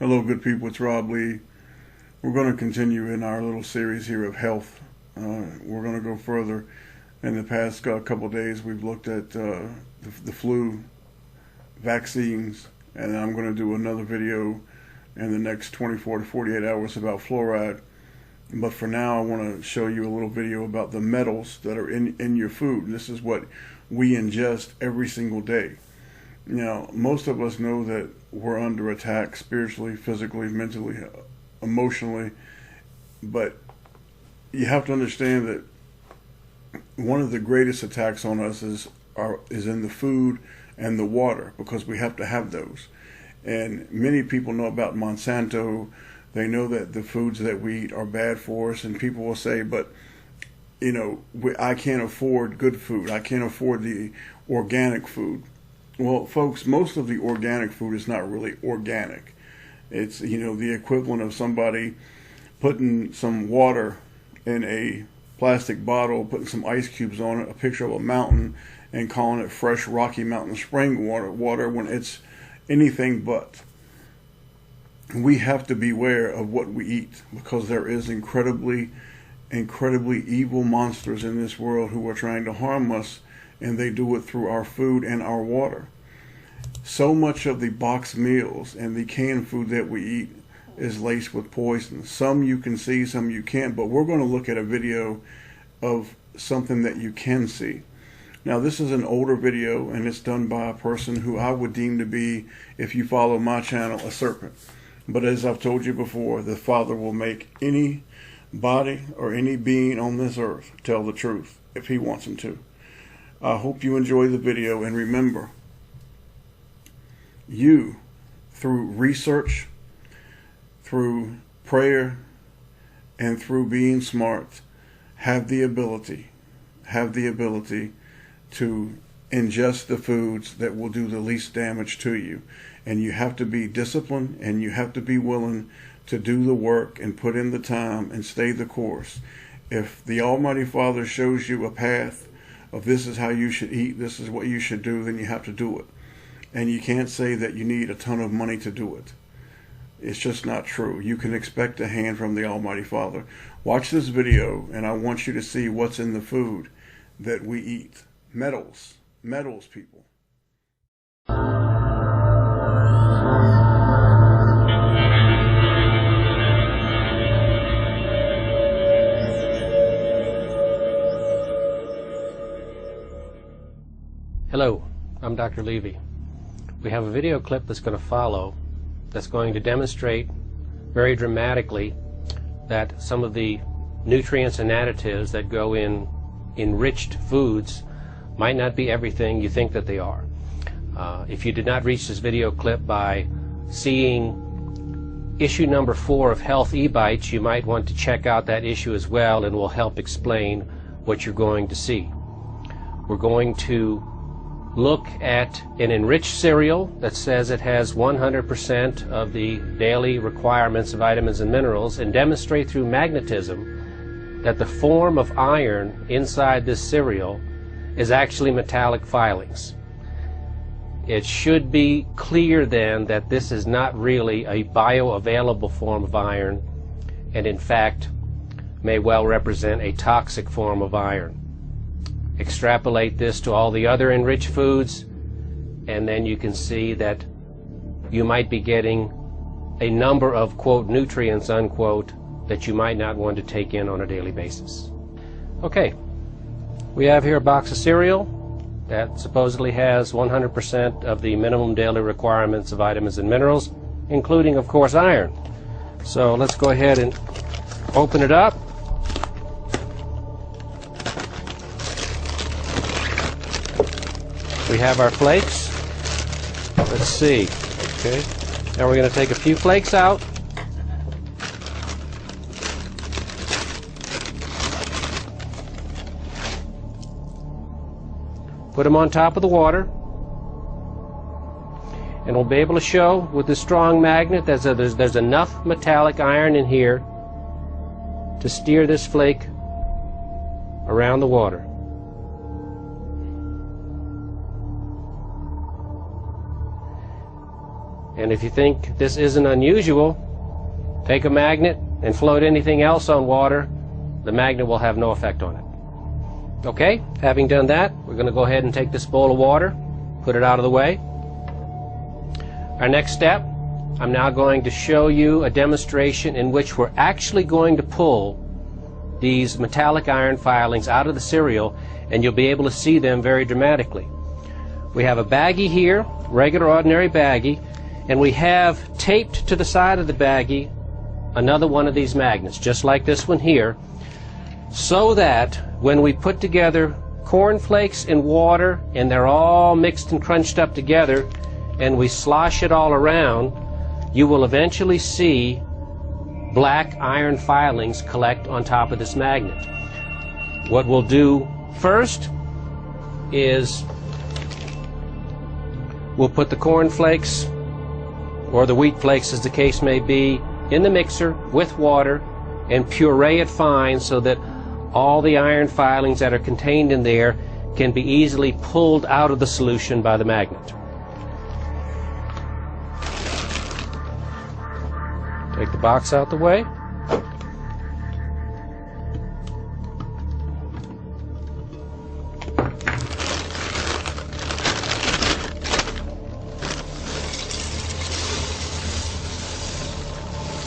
Hello, good people. It's Rob Lee. We're going to continue in our little series here of health. We're going to go further. In the past couple of days, we've looked at the flu vaccines, and I'm going to do another video in the next 24 to 48 hours about fluoride. But for now, I want to show you a little video about the metals that are in your food. This is what we ingest every single day. Now, most of us know that we're under attack spiritually, physically, mentally, emotionally, but you have to understand that one of the greatest attacks on us is in the food and the water, because we have to have those. And many people know about Monsanto. They know that the foods that we eat are bad for us, and people will say, but you know, I can't afford good food. I can't afford the organic food. Well, folks, most of the organic food is not really organic. It's, you know, the equivalent of somebody putting some water in a plastic bottle, putting some ice cubes on it, a picture of a mountain, and calling it fresh Rocky Mountain spring water when it's anything but. We have to beware of what we eat, because there is incredibly evil monsters in this world who are trying to harm us, and they do it through our food and our water. So much of the boxed meals and the canned food that we eat is laced with poison. Some you can see, some you can't, but we're going to look at a video of something that you can see. Now, this is an older video, and it's done by a person who I would deem to be, if you follow my channel, a serpent. But as I've told you before, the Father will make any body or any being on this earth tell the truth if he wants him to. I hope you enjoy the video, and remember, you, through research, through prayer, and through being smart, have the ability to ingest the foods that will do the least damage to you. And you have to be disciplined, and you have to be willing to do the work and put in the time and stay the course. If the Almighty Father shows you a path of this is how you should eat, this is what you should do, then you have to do it. And you can't say that you need a ton of money to do it. It's just not true. You can expect a hand from the Almighty Father. Watch this video, and I want you to see what's in the food that we eat. Metals, people. Hello, I'm Dr. Levy. We have a video clip that's going to follow that's going to demonstrate very dramatically that some of the nutrients and additives that go in enriched foods might not be everything you think that they are. If you did not reach this video clip by seeing issue number 4 of Health E-Bites, you might want to check out that issue as well, and we'll help explain what you're going to see. We're going to look at an enriched cereal that says it has 100% of the daily requirements of vitamins and minerals, and demonstrate through magnetism that the form of iron inside this cereal is actually metallic filings. It should be clear then that this is not really a bioavailable form of iron, and in fact may well represent a toxic form of iron. Extrapolate this to all the other enriched foods, and then you can see that you might be getting a number of, quote, nutrients, unquote, that you might not want to take in on a daily basis. Okay, we have here a box of cereal that supposedly has 100% of the minimum daily requirements of vitamins and minerals, including, of course, iron. So let's go ahead and open it up. We have our flakes. Let's see. Okay. Now we're going to take a few flakes out. Put them on top of the water. And we'll be able to show with this strong magnet that there's enough metallic iron in here to steer this flake around the water. And if you think this isn't unusual, take a magnet and float anything else on water. The magnet will have no effect on it. Okay, having done that, we're going to go ahead and take this bowl of water, put it out of the way. Our next step, I'm now going to show you a demonstration in which we're actually going to pull these metallic iron filings out of the cereal, and you'll be able to see them very dramatically. We have a baggie here, regular ordinary baggie, and we have taped to the side of the baggie another one of these magnets, just like this one here, so that when we put together cornflakes and water and they're all mixed and crunched up together and we slosh it all around, you will eventually see black iron filings collect on top of this magnet. What we'll do first is we'll put the cornflakes or the wheat flakes, as the case may be, in the mixer with water and puree it fine so that all the iron filings that are contained in there can be easily pulled out of the solution by the magnet. Take the box out the way.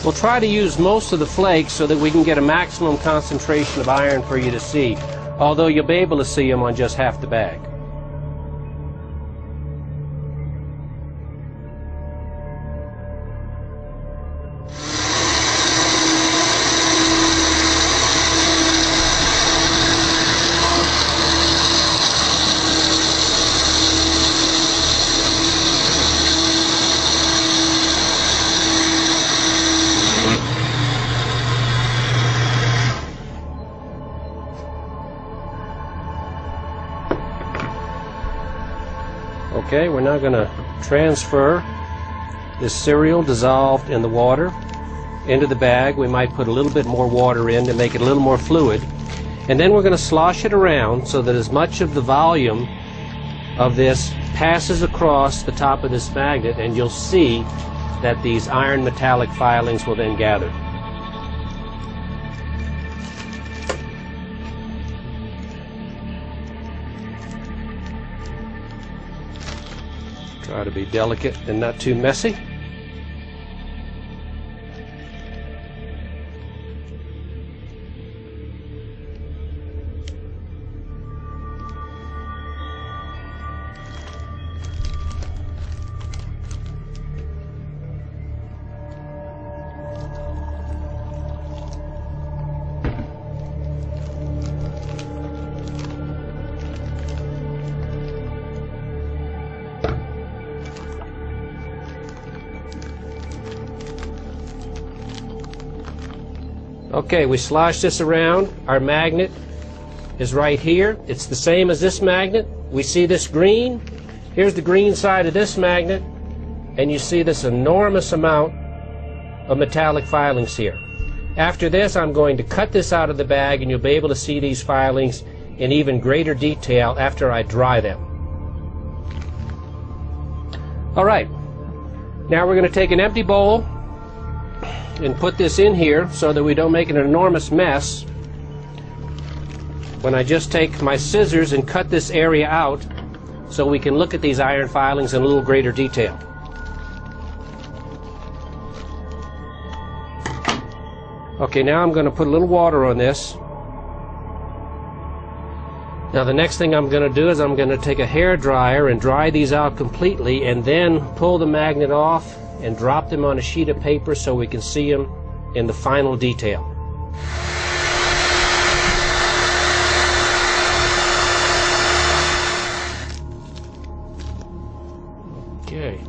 We'll try to use most of the flakes so that we can get a maximum concentration of iron for you to see, although you'll be able to see them on just half the bag. Okay, we're now going to transfer this cereal dissolved in the water into the bag. We might put a little bit more water in to make it a little more fluid. And then we're going to slosh it around so that as much of the volume of this passes across the top of this magnet, and you'll see that these iron metallic filings will then gather. Try to be delicate and not too messy. Okay, we slosh this around. Our magnet is right here. It's the same as this magnet. We see this green. Here's the green side of this magnet, and you see this enormous amount of metallic filings here. After this, I'm going to cut this out of the bag, and you'll be able to see these filings in even greater detail after I dry them. All right, now we're going to take an empty bowl and put this in here so that we don't make an enormous mess when I just take my scissors and cut this area out so we can look at these iron filings in a little greater detail. Okay, now I'm going to put a little water on this. Now the next thing I'm going to do is I'm going to take a hair dryer and dry these out completely, and then pull the magnet off and drop them on a sheet of paper so we can see them in the final detail. Okay.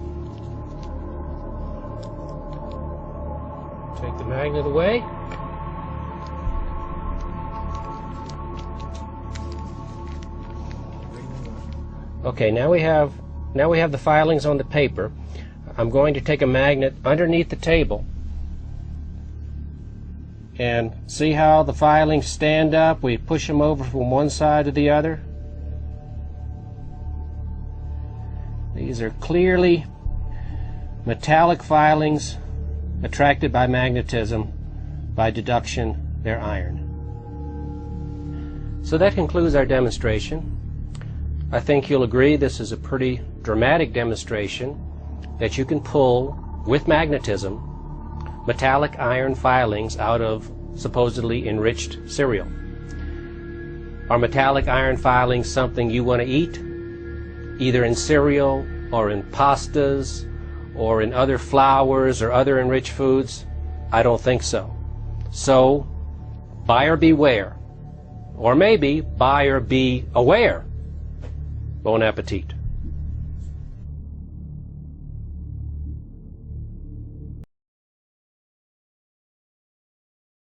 Take the magnet away. Okay, now we have the filings on the paper. I'm going to take a magnet underneath the table and see how the filings stand up. We push them over from one side to the other. These are clearly Metallic filings attracted by magnetism, by deduction, they're iron. So that concludes our demonstration. I think you'll agree this is a pretty dramatic demonstration that you can pull, with magnetism, metallic iron filings out of supposedly enriched cereal. Are metallic iron filings something you want to eat, either in cereal or in pastas or in other flours or other enriched foods? I don't think so. So, buyer beware. Or maybe buyer be aware. Bon appetit.